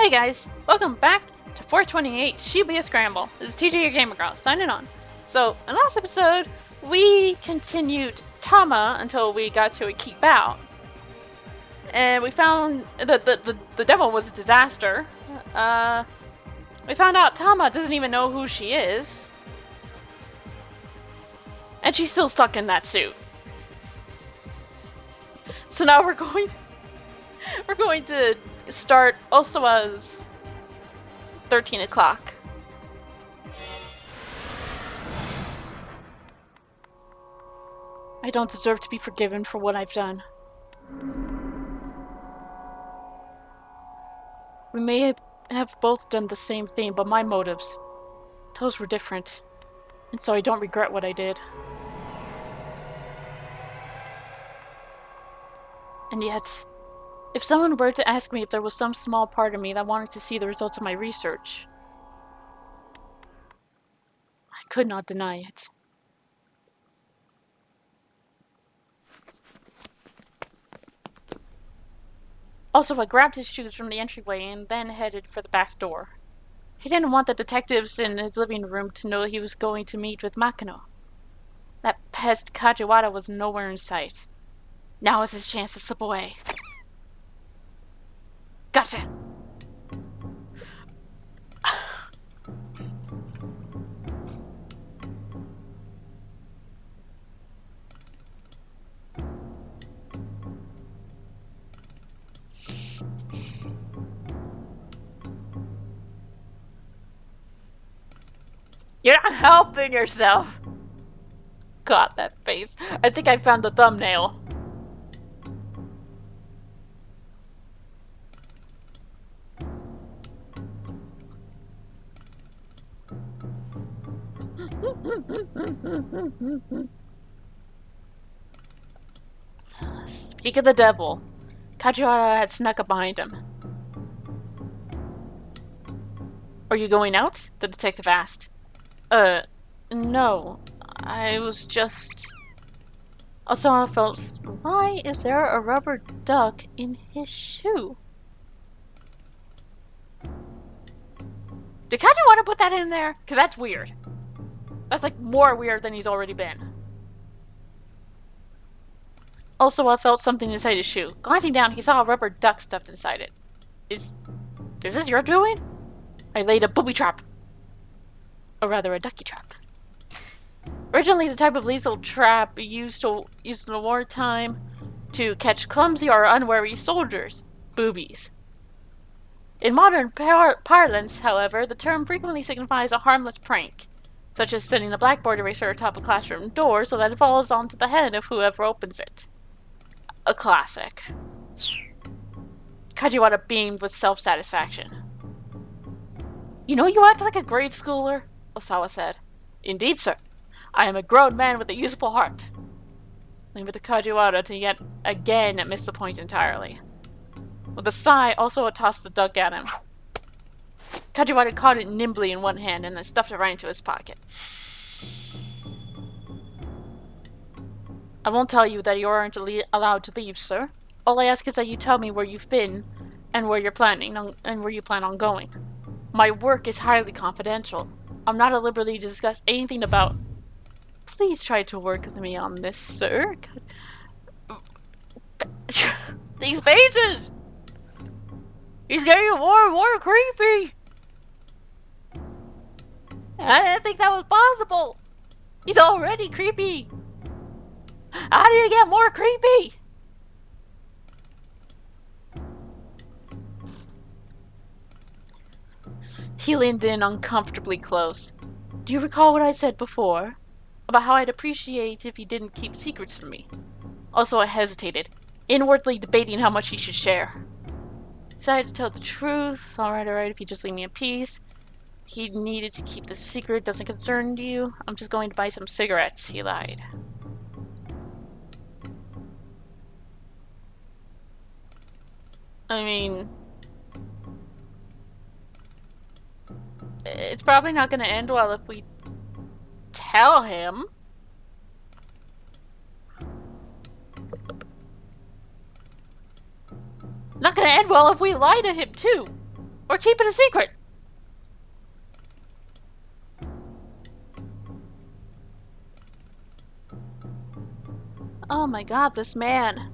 Hey guys, welcome back to 428 Shibuya Scramble. This is TJ your Gamer Girl, signing on. So, in last episode, we continued Tama until we got to a keep out. And we found the demo was a disaster. We found out Tama doesn't even know who she is. And she's still stuck in that suit. So now we're going to start Osawa's 13 o'clock. I don't deserve to be forgiven for what I've done. We may have both done the same thing, but my motives, those were different. And so I don't regret what I did. And yet, if someone were to ask me if there was some small part of me that wanted to see the results of my research, I could not deny it. Also, I grabbed his shoes from the entryway and then headed for the back door. He didn't want the detectives in his living room to know he was going to meet with Makino. That pest Kajiwara was nowhere in sight. Now is his chance to slip away. Gotcha! You're not helping yourself! God, that face. I think I found the thumbnail. Speak of the devil. Kajiwara had snuck up behind him. Are you going out? The detective asked. No. I was just... Osawa felt... Why is there a rubber duck in his shoe? Did Kajiwara put that in there? Because that's weird. That's like more weird than he's already been. Osawa felt something inside his shoe. Glancing down, he saw a rubber duck stuffed inside it. Is this your doing? I laid a booby trap. Or rather, a ducky trap. Originally the type of lethal trap used in wartime to catch clumsy or unwary soldiers. Boobies. In modern parlance, however, the term frequently signifies a harmless prank, such as setting a blackboard eraser atop a classroom door so that it falls onto the head of whoever opens it. A classic. Kajiwara beamed with self-satisfaction. You know, you act like a grade schooler, Osawa said. Indeed, sir. I am a grown man with a useful heart. Leave it to Kajiwara to yet again miss the point entirely. With a sigh, Osawa tossed the duck at him. Kajiwara caught it nimbly in one hand and then stuffed it right into his pocket. I won't tell you that you aren't allowed to leave, sir. All I ask is that you tell me where you've been and where you plan on going. My work is highly confidential. I'm not at liberty to discuss anything about... Please try to work with me on this, sir. These faces! He's getting more and more creepy! I didn't think that was possible! He's already creepy! How do you get more creepy? He leaned in uncomfortably close. Do you recall what I said before? About how I'd appreciate if you didn't keep secrets from me. Also, I hesitated, inwardly debating how much he should share. Decided to tell the truth. Alright, if you just leave me in peace. He needed to keep the secret, doesn't concern you. I'm just going to buy some cigarettes, he lied. I mean... It's probably not going to end well if we tell him. Not gonna end well if we lie to him, too. Or keep it a secret. Oh my god, this man.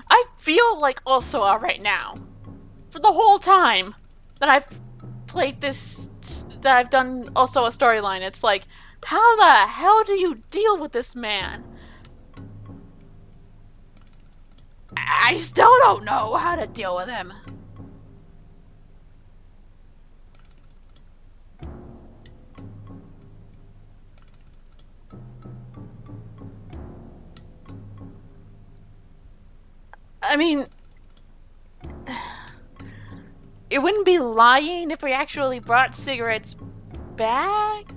I feel like Osawa right now. For the whole time that I've played this, that I've done also a storyline, it's like, how the hell do you deal with this man? I still don't know how to deal with him. I mean, it wouldn't be lying if we actually brought cigarettes back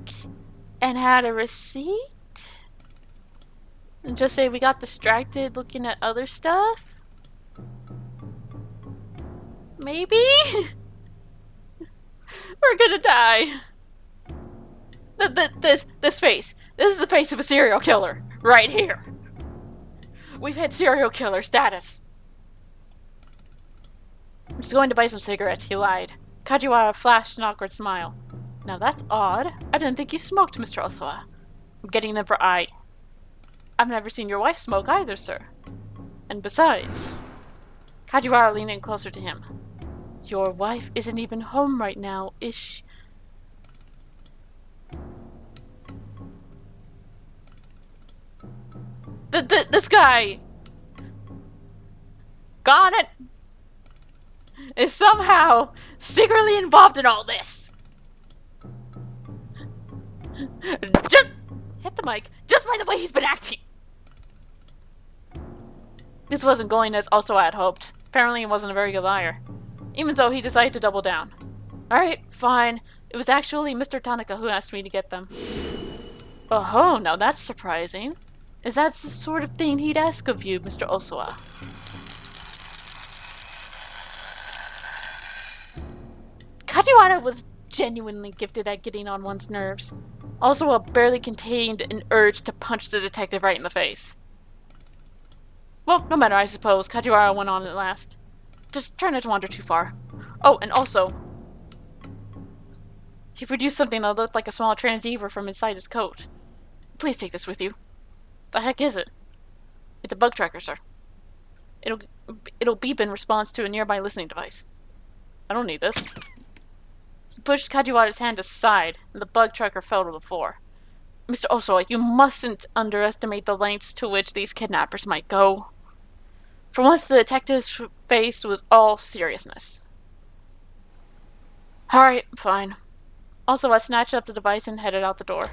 and had a receipt. And just say we got distracted looking at other stuff. Maybe? We're gonna die. This face. This is the face of a serial killer. Right here. We've hit serial killer status. I'm just going to buy some cigarettes, he lied. Kajiwara flashed an awkward smile. Now that's odd. I didn't think you smoked, Mr. Osawa. I'm getting them for I've never seen your wife smoke either, sir. And besides... Kajiwara leaned in closer to him. Your wife isn't even home right now, is she? This guy... Got it! Is somehow secretly involved in all this. Just hit the mic, just by the way he's been acting. This wasn't going as Osawa had hoped. Apparently he wasn't a very good liar. Even so, he decided to double down. Alright, fine. It was actually Mr. Tanaka who asked me to get them. Oh, now that's surprising. Is that the sort of thing he'd ask of you, Mr. Osawa? Kajiwara was genuinely gifted at getting on one's nerves. Osawa barely contained an urge to punch the detective right in the face. Well, no matter, I suppose. Kajiwara went on at last. Just try not to wander too far. Oh, and also... he produced something that looked like a small transceiver from inside his coat. Please take this with you. The heck is it? It's a bug tracker, sir. It'll beep in response to a nearby listening device. I don't need this. He pushed Kajiwara's hand aside, and the bug tracker fell to the floor. Mr. Osawa, you mustn't underestimate the lengths to which these kidnappers might go. For once, the detective's face was all seriousness. Alright, fine. Osawa snatched up the device and headed out the door.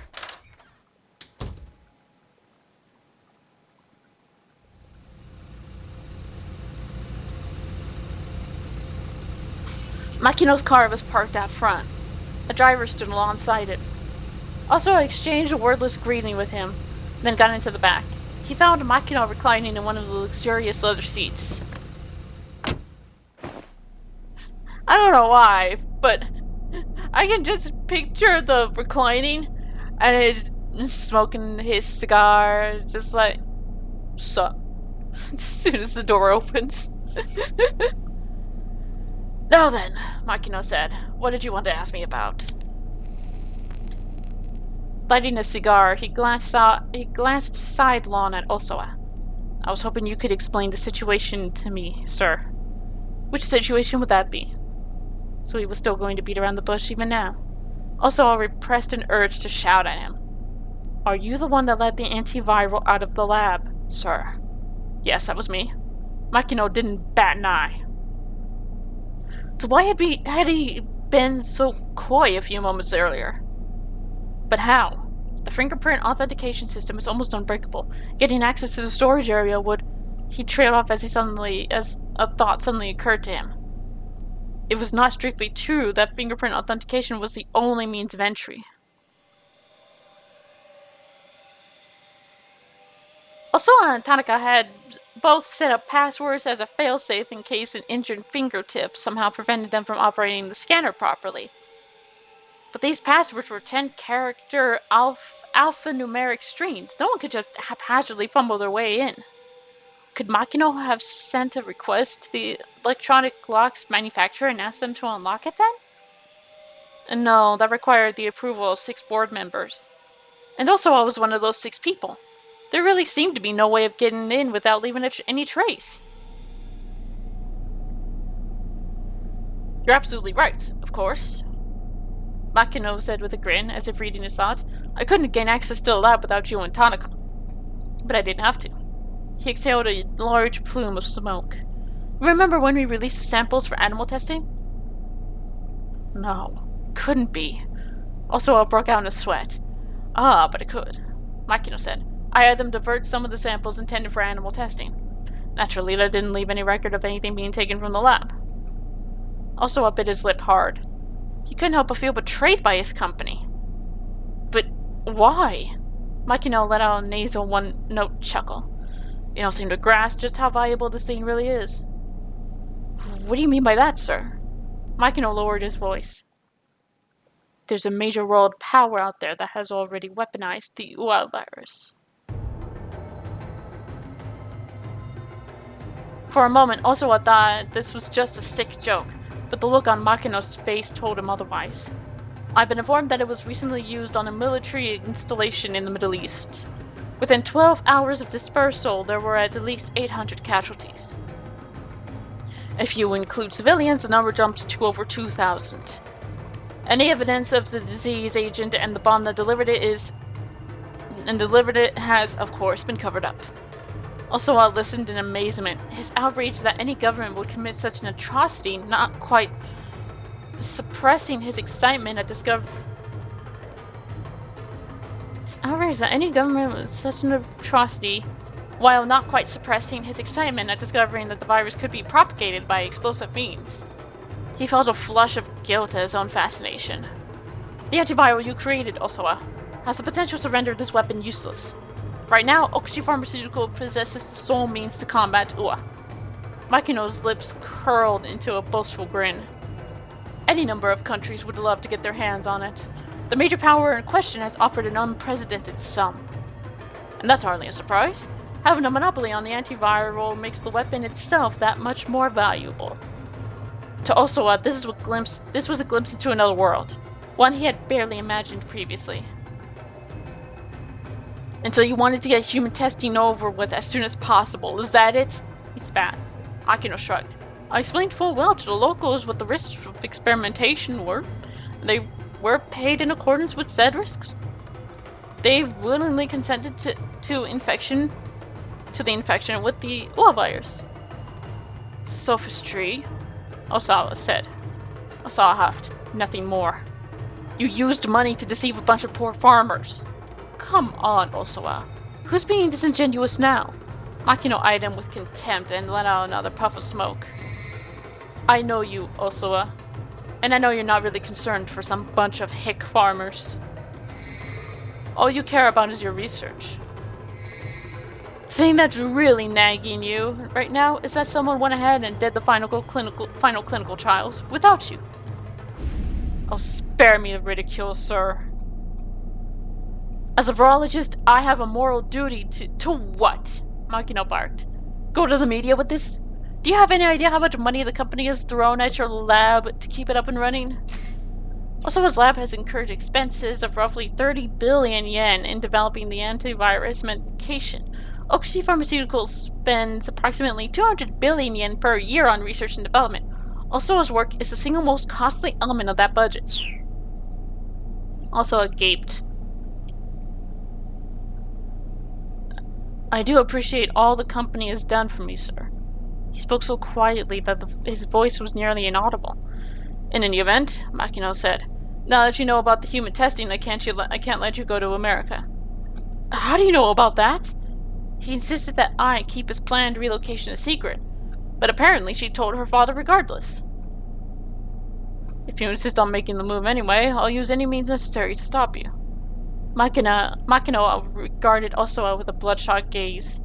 Makino's car was parked out front. A driver stood alongside it. Osawa exchanged a wordless greeting with him, then got into the back. He found Makino reclining in one of the luxurious leather seats. I don't know why, but I can just picture the reclining and it smoking his cigar, just like, sup, as soon as the door opens. Now then, Makino said, what did you want to ask me about? Lighting a cigar, he glanced sidelong at Osawa. I was hoping you could explain the situation to me, sir. Which situation would that be? So he was still going to beat around the bush even now. Osawa repressed an urge to shout at him. Are you the one that let the antiviral out of the lab, sir? Yes, that was me. Makino didn't bat an eye. So why had he been so coy a few moments earlier? But how? The fingerprint authentication system is almost unbreakable. Getting access to the storage area would... He trailed off as a thought suddenly occurred to him. It was not strictly true that fingerprint authentication was the only means of entry. Osawa and Tanaka had both set up passwords as a failsafe in case an injured fingertip somehow prevented them from operating the scanner properly. But these passwords were 10-character alphanumeric strings. No one could just haphazardly fumble their way in. Could Makino have sent a request to the electronic locks manufacturer and asked them to unlock it then? And no, that required the approval of 6 board members. And also I was one of those 6 people. There really seemed to be no way of getting in without leaving any trace. You're absolutely right, of course, Makino said with a grin, as if reading his thought. I couldn't gain access to the lab without you and Tanaka. But I didn't have to. He exhaled a large plume of smoke. Remember when we released the samples for animal testing? No, couldn't be. Also, I broke out in a sweat. Ah, but it could, Makino said. I had them divert some of the samples intended for animal testing. Naturally, that didn't leave any record of anything being taken from the lab. Also, I bit his lip hard. He couldn't help but feel betrayed by his company. But why? Makino let out a nasal one-note chuckle. You don't seem to grasp just how valuable this thing really is. What do you mean by that, sir? Makino lowered his voice. There's a major world power out there that has already weaponized the UA virus. For a moment, Osawa thought this was just a sick joke, but the look on Makino's face told him otherwise. I've been informed that it was recently used on a military installation in the Middle East. Within 12 hours of dispersal, there were at least 800 casualties. If you include civilians, the number jumps to over 2,000. Any evidence of the disease agent and the bomb that delivered it has, of course, been covered up. Also, I listened in amazement, his outrage that any government would commit such an atrocity, not quite suppressing his excitement at discovering. His outrage that any government would such an atrocity, while not quite suppressing his excitement at discovering that the virus could be propagated by explosive means. He felt a flush of guilt at his own fascination. The antiviral you created, Osawa, has the potential to render this weapon useless. Right now, Okushi Pharmaceutical possesses the sole means to combat UA. Makino's lips curled into a boastful grin. Any number of countries would love to get their hands on it. The major power in question has offered an unprecedented sum. And that's hardly a surprise. Having a monopoly on the antiviral makes the weapon itself that much more valuable. To Osawa, this was a glimpse into another world, one he had barely imagined previously. And so you wanted to get human testing over with as soon as possible, is that it? It's bad. Makino shrugged. I explained full well to the locals what the risks of experimentation were. They were paid in accordance with said risks. They willingly consented to the infection with the UA virus. Sophistry, Osawa said. Osawa huffed. Nothing more. You used money to deceive a bunch of poor farmers. Come on, Osawa. Who's being disingenuous now? Makino eyed him with contempt and let out another puff of smoke. I know you, Osawa. And I know you're not really concerned for some bunch of hick farmers. All you care about is your research. The thing that's really nagging you right now is that someone went ahead and did the final clinical trials without you. Oh, spare me the ridicule, sir. As a virologist, I have a moral duty to what? Makino barked. Go to the media with this? Do you have any idea how much money the company has thrown at your lab to keep it up and running? Osawa's lab has incurred expenses of roughly 30 billion yen in developing the antivirus medication. Okushi Pharmaceuticals spends approximately 200 billion yen per year on research and development. Osawa's work is the single most costly element of that budget. Osawa gaped. I do appreciate all the company has done for me, sir. He spoke so quietly that his voice was nearly inaudible. In any event, Makino said, now that you know about the human testing, I can't let you go to America. How do you know about that? He insisted that I keep his planned relocation a secret, but apparently she told her father regardless. If you insist on making the move anyway, I'll use any means necessary to stop you. Makino regarded Osawa with a bloodshot gaze.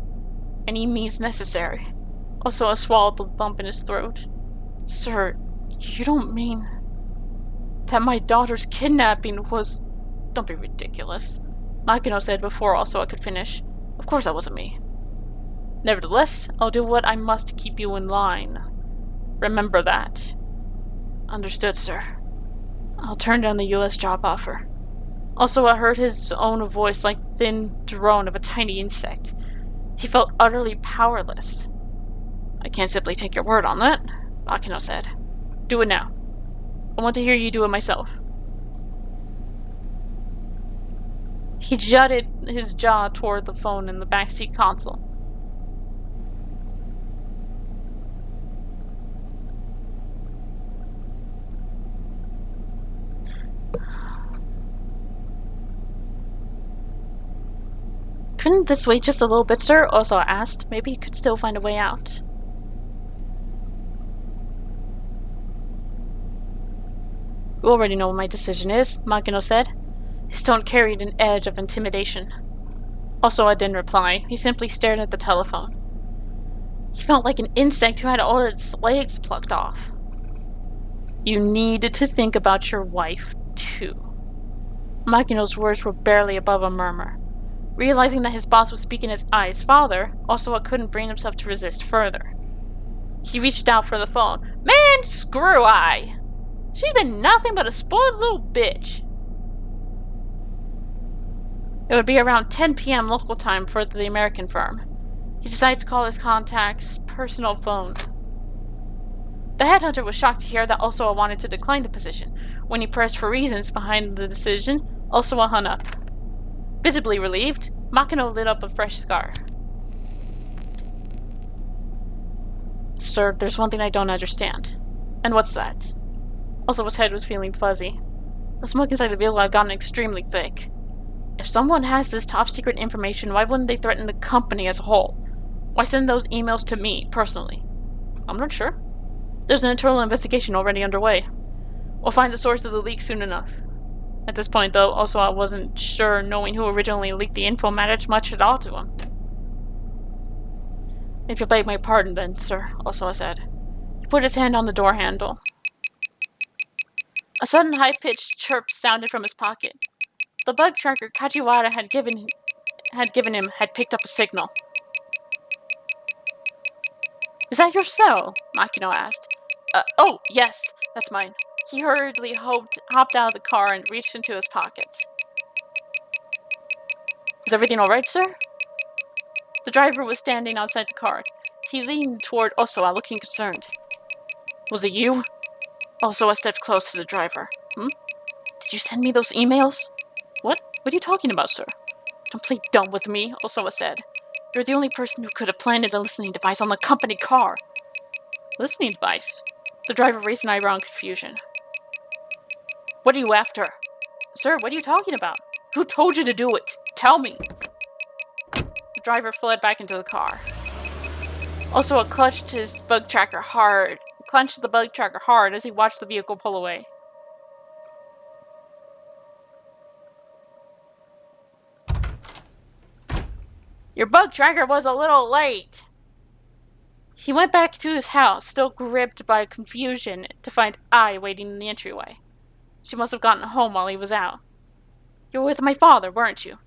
Any means necessary. Osawa swallowed the lump in his throat. Sir, you don't mean that my daughter's kidnapping was... Don't be ridiculous, Makino said before Osawa could finish. Of course that wasn't me. Nevertheless, I'll do what I must to keep you in line. Remember that. Understood, sir. I'll turn down the U.S. job offer. Also, I heard his own voice like the thin drone of a tiny insect. He felt utterly powerless. I can't simply take your word on that, Makino said. Do it now. I want to hear you do it myself. He jutted his jaw toward the phone in the backseat console. Couldn't this wait just a little bit, sir? Osawa asked. Maybe he could still find a way out. You already know what my decision is, Makino said. His tone carried an edge of intimidation. Osawa didn't reply. He simply stared at the telephone. He felt like an insect who had all its legs plucked off. You needed to think about your wife, too. Makino's words were barely above a murmur. Realizing that his boss was speaking as Ai's father, Osawa couldn't bring himself to resist further. He reached out for the phone. Man, screw Ai! She's been nothing but a spoiled little bitch. It would be around 10 p.m. local time for the American firm. He decided to call his contact's personal phone. The headhunter was shocked to hear that Osawa wanted to decline the position. When he pressed for reasons behind the decision, Osawa hung up. Visibly relieved, Makino lit up a fresh cigar. Sir, there's one thing I don't understand. And what's that? Osawa's head was feeling fuzzy. The smoke inside the vehicle had gotten extremely thick. If someone has this top secret information, why wouldn't they threaten the company as a whole? Why send those emails to me, personally? I'm not sure. There's an internal investigation already underway. We'll find the source of the leak soon enough. At this point, though, Osawa wasn't sure knowing who originally leaked the info mattered much at all to him. If you'll beg my pardon then, sir, Osawa said. He put his hand on the door handle. A sudden high-pitched chirp sounded from his pocket. The bug tracker Kajiwara had given him had picked up a signal. Is that your cell? Makino asked. Oh, yes, that's mine. He hurriedly hopped out of the car and reached into his pockets. Is everything all right, sir? The driver was standing outside the car. He leaned toward Osawa, looking concerned. Was it you? Osawa stepped close to the driver. Did you send me those emails? What? What are you talking about, sir? Don't play dumb with me, Osawa said. You're the only person who could have planted a listening device on the company car. Listening device? The driver raised an eyebrow in confusion. What are you after? Sir, what are you talking about? Who told you to do it? Tell me. The driver fled back into the car. Osawa clenched the bug tracker hard as he watched the vehicle pull away. Your bug tracker was a little late. He went back to his house, still gripped by confusion, to find Ai waiting in the entryway. She must have gotten home while he was out. You were with my father, weren't you?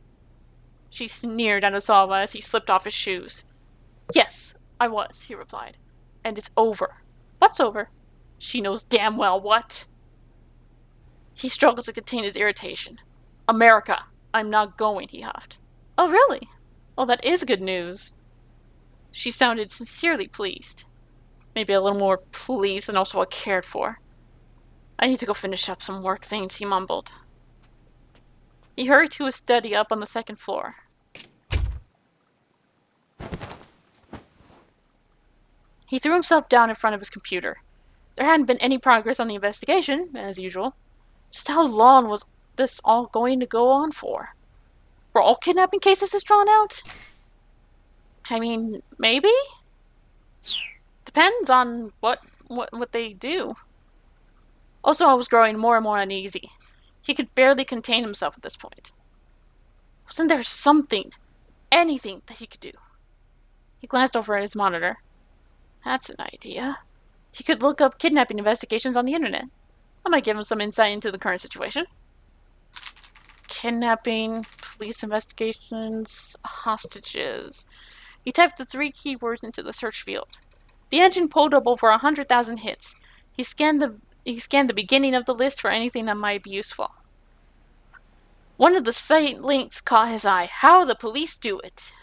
She sneered at Osawa as he slipped off his shoes. Yes, I was, he replied. And it's over. What's over? She knows damn well what. He struggled to contain his irritation. America, I'm not going, he huffed. Oh, really? Well, that is good news. She sounded sincerely pleased. Maybe a little more pleased than Osawa cared for. I need to go finish up some work things, he mumbled. He hurried to his study up on the second floor. He threw himself down in front of his computer. There hadn't been any progress on the investigation, as usual. Just how long was this all going to go on for? Were all kidnapping cases as drawn out? I mean, maybe? Depends on what they do. Osawa was growing more and more uneasy. He could barely contain himself at this point. Wasn't there something, anything that he could do? He glanced over at his monitor. That's an idea. He could look up kidnapping investigations on the internet. That might give him some insight into the current situation. Kidnapping, police investigations, hostages. He typed the 3 keywords into the search field. The engine pulled up over 100,000 hits. He scanned the beginning of the list for anything that might be useful. One of the site links caught his eye. How the police do it.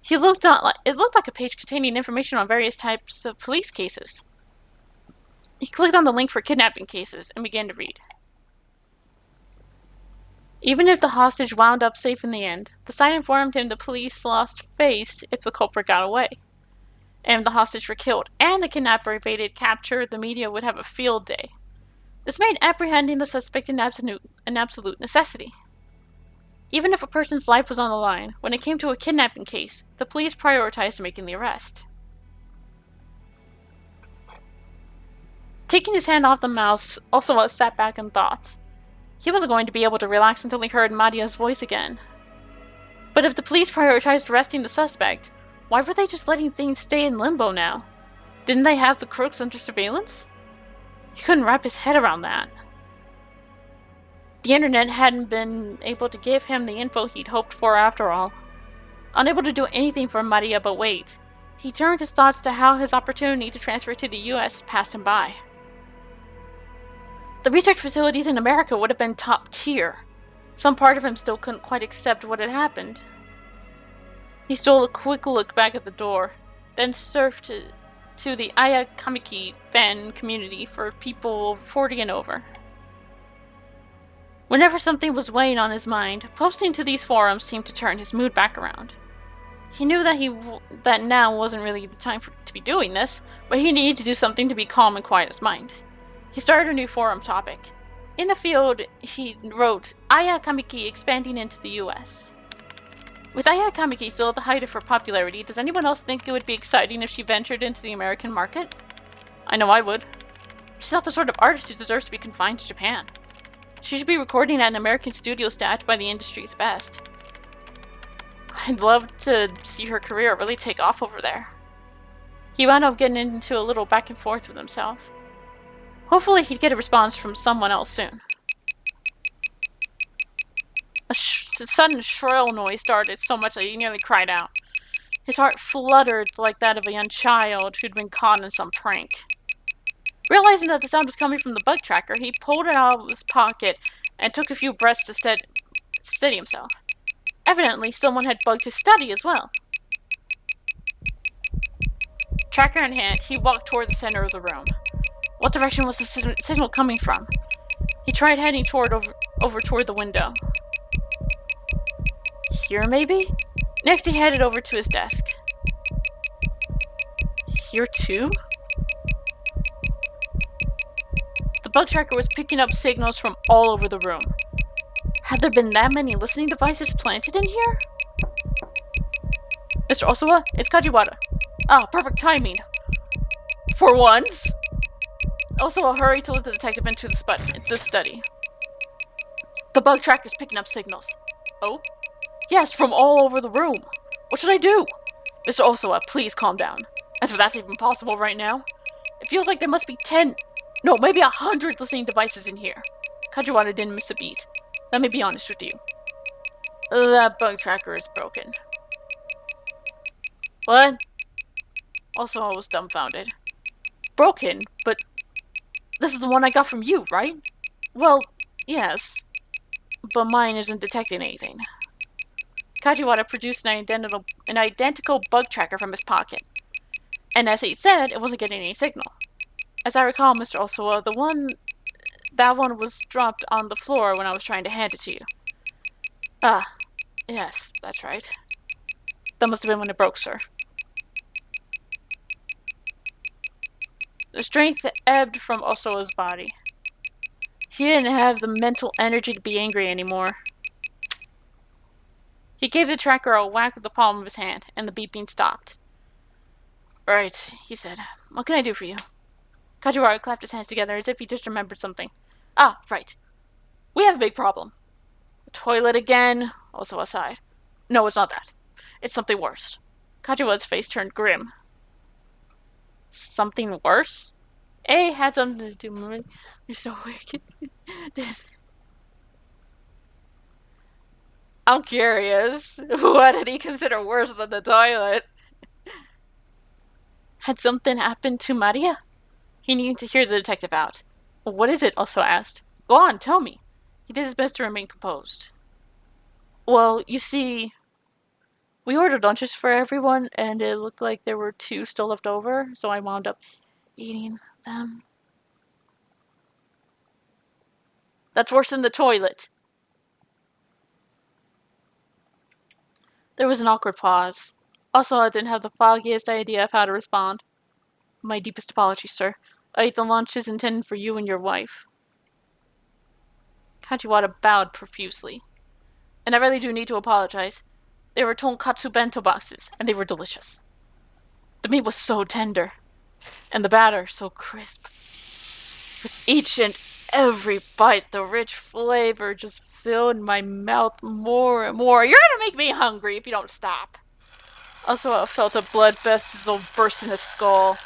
It looked like a page containing information on various types of police cases. He clicked on the link for kidnapping cases and began to read. Even if the hostage wound up safe in the end, the site informed him the police lost face if the culprit got away. And if the hostage were killed and the kidnapper evaded capture, the media would have a field day. This made apprehending the suspect an absolute necessity. Even if a person's life was on the line, when it came to a kidnapping case, the police prioritized making the arrest. Taking his hand off the mouse, Osawa sat back and thought. He wasn't going to be able to relax until he heard Maria's voice again. But if the police prioritized arresting the suspect, why were they just letting things stay in limbo now? Didn't they have the crooks under surveillance? He couldn't wrap his head around that. The internet hadn't been able to give him the info he'd hoped for after all. Unable to do anything for Maria but wait, he turned his thoughts to how his opportunity to transfer to the US had passed him by. The research facilities in America would have been top tier. Some part of him still couldn't quite accept what had happened. He stole a quick look back at the door, then surfed to the Aya Kamiki fan community for people 40 and over. Whenever something was weighing on his mind, posting to these forums seemed to turn his mood back around. He knew that now wasn't really the time to be doing this, but he needed to do something to be calm and quiet his mind. He started a new forum topic. In the field, he wrote, Aya Kamiki expanding into the US. With Aya Kamiki still at the height of her popularity, does anyone else think it would be exciting if she ventured into the American market? I know I would. She's not the sort of artist who deserves to be confined to Japan. She should be recording at an American studio staffed by the industry's best. I'd love to see her career really take off over there. He wound up getting into a little back and forth with himself. Hopefully he'd get a response from someone else soon. A sudden shrill noise started so much that he nearly cried out. His heart fluttered like that of a young child who'd been caught in some prank. Realizing that the sound was coming from the bug tracker, he pulled it out of his pocket and took a few breaths to steady himself. Evidently, someone had bugged his study as well. Tracker in hand, he walked toward the center of the room. What direction was the signal coming from? He tried heading over toward the window. Here, maybe? Next, he headed over to his desk. Here, too? The bug tracker was picking up signals from all over the room. Had there been that many listening devices planted in here? Mr. Osawa, it's Kajiwara. Ah, perfect timing. For once. Osawa hurried to let the detective into the study. The bug tracker's picking up signals. Oh? Yes, from all over the room. What should I do? Mr. Osawa, please calm down. As if that's even possible right now. It feels like there must be 10, no, maybe 100 listening devices in here. Kajiwara didn't miss a beat. Let me be honest with you. That bug tracker is broken. What? Osawa was dumbfounded. Broken? But this is the one I got from you, right? Well, yes. But mine isn't detecting anything. Kajiwara produced an identical bug tracker from his pocket. And as he said, it wasn't getting any signal. As I recall, Mr. Osawa, that one was dropped on the floor when I was trying to hand it to you. Ah, yes, that's right. That must have been when it broke, sir. The strength ebbed from Osawa's body. He didn't have the mental energy to be angry anymore. He gave the tracker a whack with the palm of his hand, and the beeping stopped. Right, he said. What can I do for you? Kajiwara clapped his hands together as if he just remembered something. Ah, right. We have a big problem. The toilet again? Osawa sighed. No, it's not that. It's something worse. Kajiwara's face turned grim. Something worse? A had something to do with me. You're so wicked. I'm curious. What did he consider worse than the toilet? Had something happened to Maria? He needed to hear the detective out. What is it? Also asked. Go on, tell me. He did his best to remain composed. Well, you see, we ordered lunches for everyone, and it looked like there were 2 still left over, so I wound up eating them. That's worse than the toilet. There was an awkward pause. Also, I didn't have the foggiest idea of how to respond. My deepest apologies, sir. I ate the lunches intended for you and your wife. Kajiwara bowed profusely. And I really do need to apologize. They were tonkatsu bento boxes, and they were delicious. The meat was so tender, and the batter so crisp. With each and every bite, the rich flavor just filled my mouth more and more. You're gonna make me hungry if you don't stop. Also, I felt a blood vessel burst in his skull.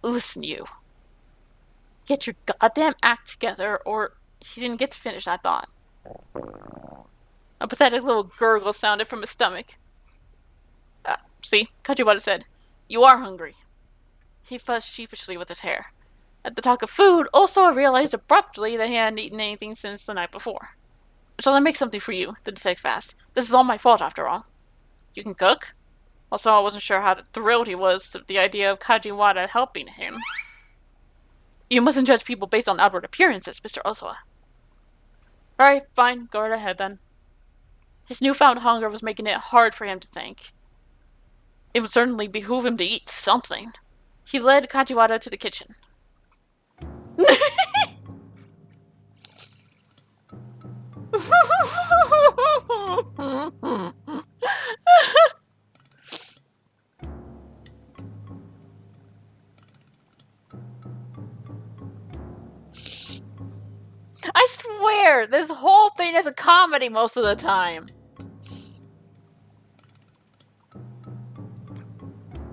Listen, you. Get your goddamn act together, or he didn't get to finish that thought. A pathetic little gurgle sounded from his stomach. See, Kajiwara said, you are hungry. He fussed sheepishly with his hair. At the talk of food, also I realized abruptly that he hadn't eaten anything since the night before. Shall I make something for you? The detective asked. This is all my fault, after all. You can cook? Also, I wasn't sure how thrilled he was at the idea of Kajiwara helping him. You mustn't judge people based on outward appearances, Mr. Osawa. Alright, fine. Go right ahead, then. His newfound hunger was making it hard for him to think. It would certainly behoove him to eat something. He led Kajiwara to the kitchen. I swear, this whole thing is a comedy most of the time.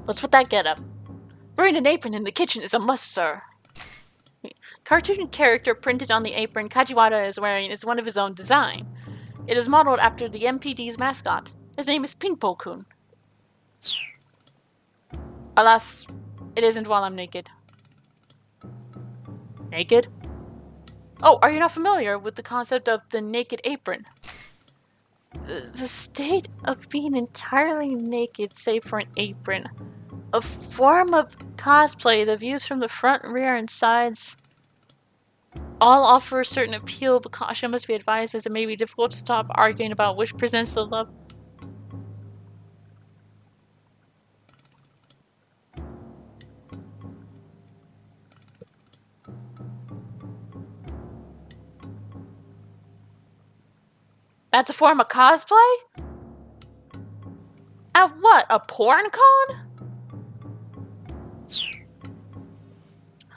What's with that getup? Wearing an apron in the kitchen is a must, sir. Cartoon character printed on the apron Kajiwara is wearing is one of his own design. It is modeled after the MPD's mascot. His name is Pinpo-kun. Alas, it isn't while I'm naked. Naked? Oh, are you not familiar with the concept of the naked apron? The state of being entirely naked save for an apron. A form of cosplay that views from the front, rear, and sides all offer a certain appeal, but caution must be advised as it may be difficult to stop arguing about which presents the love. That's a form of cosplay? At what? A porn con?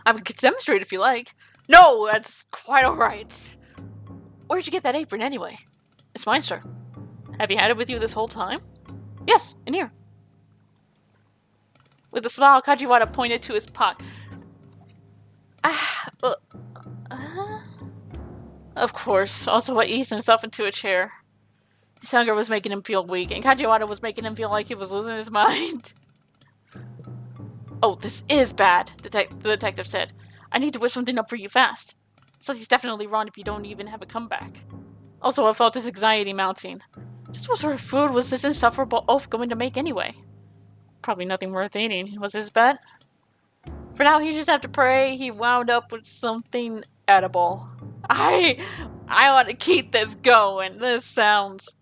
I can demonstrate if you like. No, that's quite alright. Where'd you get that apron anyway? It's mine, sir. Have you had it with you this whole time? Yes, in here. With a smile, Kajiwara pointed to his pocket. Of course. Also, what eased himself into a chair. His hunger was making him feel weak, and Kajiwara was making him feel like he was losing his mind. Oh, this is bad, the detective said. I need to whip something up for you fast. Something's definitely wrong if you don't even have a comeback. Also, I felt his anxiety mounting. Just what sort of food was this insufferable oaf going to make anyway? Probably nothing worth eating, was his bet. For now, he just had to pray he wound up with something edible. I want to keep this going. This sounds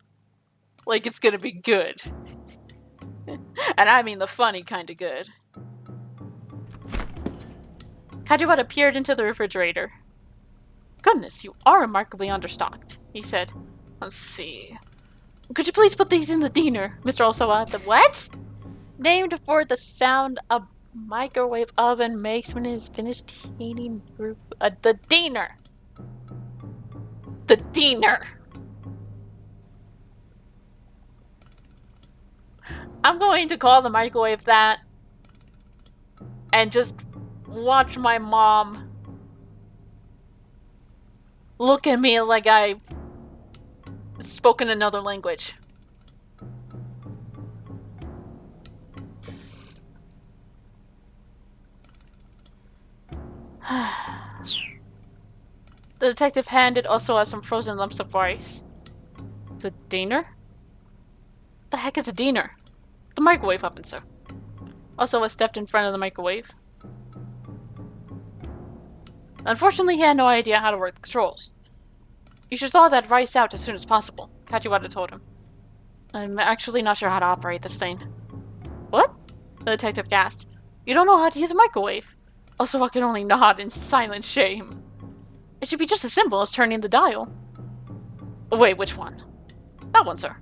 like it's gonna be good. And I mean the funny kind of good. Kajiwara peered into the refrigerator. Goodness, you are remarkably understocked, he said. Let's see. Could you please put these in the diner, Mr. Osawa? The what? Named for the sound a microwave oven makes when it is finished heating the diner. The diner. I'm going to call the microwave that and just watch my mom look at me like I spoken in another language. The detective handed Osawa some frozen lumps of rice. The diener? The heck is a diener? The microwave oven, sir. Osawa stepped in front of the microwave. Unfortunately, he had no idea how to work the controls. You should thaw that rice out as soon as possible, Kajiwara told him. I'm actually not sure how to operate this thing. What? The detective gasped. You don't know how to use a microwave? Osawa could only nod in silent shame. It should be just as simple as turning the dial. Wait, which one? That one, sir.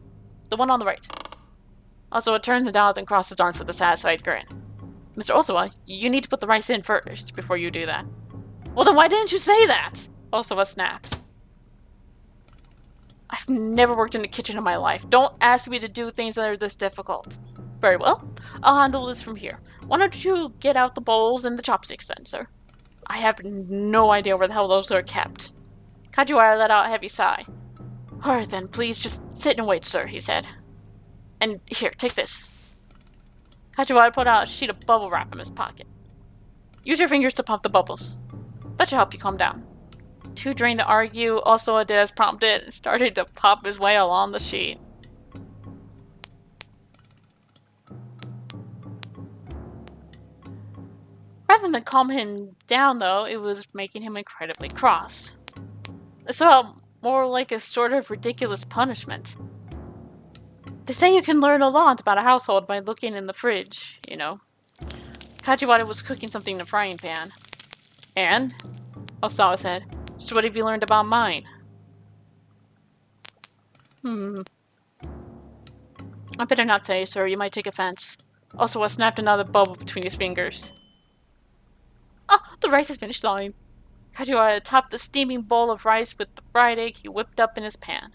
The one on the right. Osawa turned the dial and crossed his arms with a satisfied grin. Mr. Osawa, you need to put the rice in first before you do that. Well, then why didn't you say that? Osawa snapped. I've never worked in a kitchen in my life. Don't ask me to do things that are this difficult. Very well. I'll handle this from here. Why don't you get out the bowls and the chopsticks then, sir? I have no idea where the hell those are kept. Kajiwara let out a heavy sigh. Alright then, please just sit and wait, sir, he said. And here, take this. Kajiwara pulled out a sheet of bubble wrap from his pocket. Use your fingers to pump the bubbles. That should help you calm down. Too drained to argue, Osawa did as prompted and started to pop his way along the sheet. Rather than calm him down, though, it was making him incredibly cross. This felt more like a sort of ridiculous punishment. They say you can learn a lot about a household by looking in the fridge, you know. Kajiwara was cooking something in a frying pan. And? Osawa said. So what have you learned about mine? I better not say, sir. You might take offense. Osawa snapped another bubble between his fingers. Oh, the rice is finished thawing. Kajiwara topped the steaming bowl of rice with the fried egg he whipped up in his pan.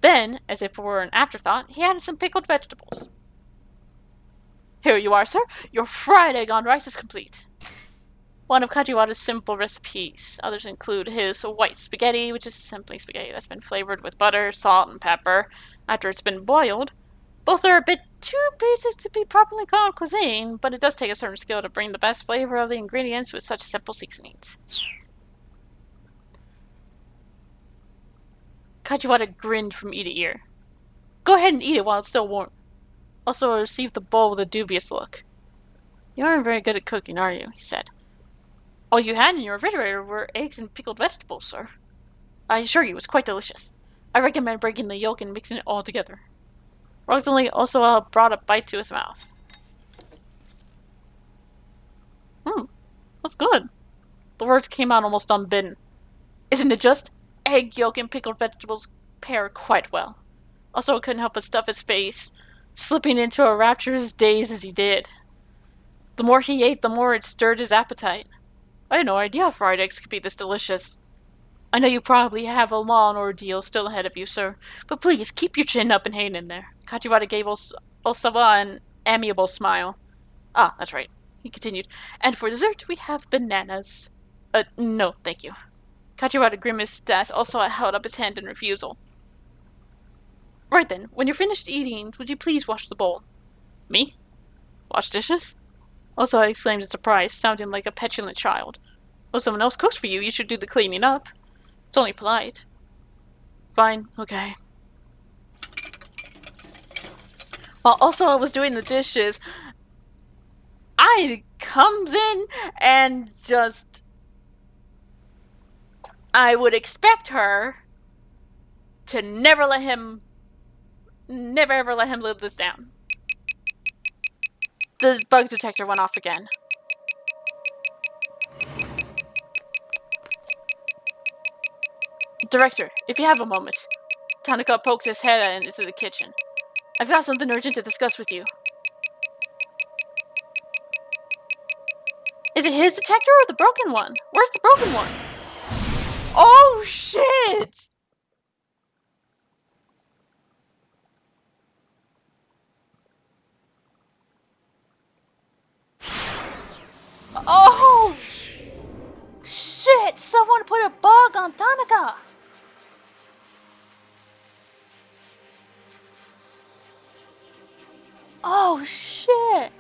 Then, as if it were an afterthought, he added some pickled vegetables. Here you are, sir. Your fried egg on rice is complete. One of Kajiwara's simple recipes. Others include his white spaghetti, which is simply spaghetti that's been flavored with butter, salt, and pepper after it's been boiled. Both are a bit too basic to be properly called cuisine, but it does take a certain skill to bring the best flavor of the ingredients with such simple seasonings. Kajiwara grinned from ear to ear. Go ahead and eat it while it's still warm. Also received the bowl with a dubious look. You aren't very good at cooking, are you? He said. All you had in your refrigerator were eggs and pickled vegetables, sir. I assure you, it was quite delicious. I recommend breaking the yolk and mixing it all together. Reluctantly, Osawa brought a bite to his mouth. That's good. The words came out almost unbidden. Isn't it just? Egg, yolk, and pickled vegetables pair quite well. Osawa couldn't help but stuff his face, slipping into a rapturous daze as he did. The more he ate, the more it stirred his appetite. I had no idea fried eggs could be this delicious. I know you probably have a long ordeal still ahead of you, sir, but please keep your chin up and hang in there. Kajiwara gave Osawa an amiable smile. Ah, that's right, he continued. And for dessert, we have bananas. No, thank you. Kajiwara grimaced as Osawa held up his hand in refusal. Right then, when you're finished eating, would you please wash the bowl? Me? Wash dishes? Osawa exclaimed in surprise, sounding like a petulant child. Well, someone else cooks for you, you should do the cleaning up. It's only polite. Fine, okay. While Osawa was doing the dishes, I comes in and just... I would expect her to never ever let him live this down. The bug detector went off again. Director, if you have a moment. Tanaka poked his head into the kitchen. I've got something urgent to discuss with you. Is it his detector or the broken one? Where's the broken one? Oh, shit! Oh! Shit! Someone put a bug on Tanaka! Oh, shit!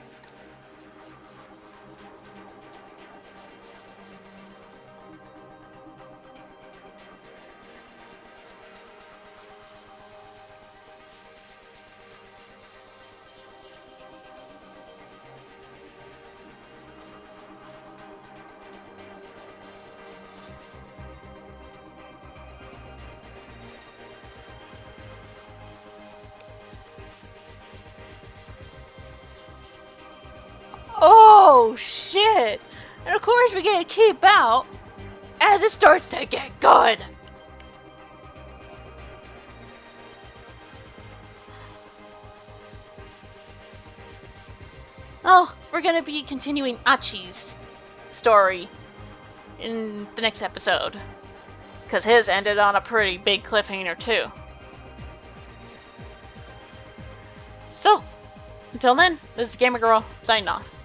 Oh, shit! And of course we get to keep out as it starts to get good. Oh, we're gonna be continuing Achi's story in the next episode. Because his ended on a pretty big cliffhanger, too. So, until then, this is Gamer Girl, signing off.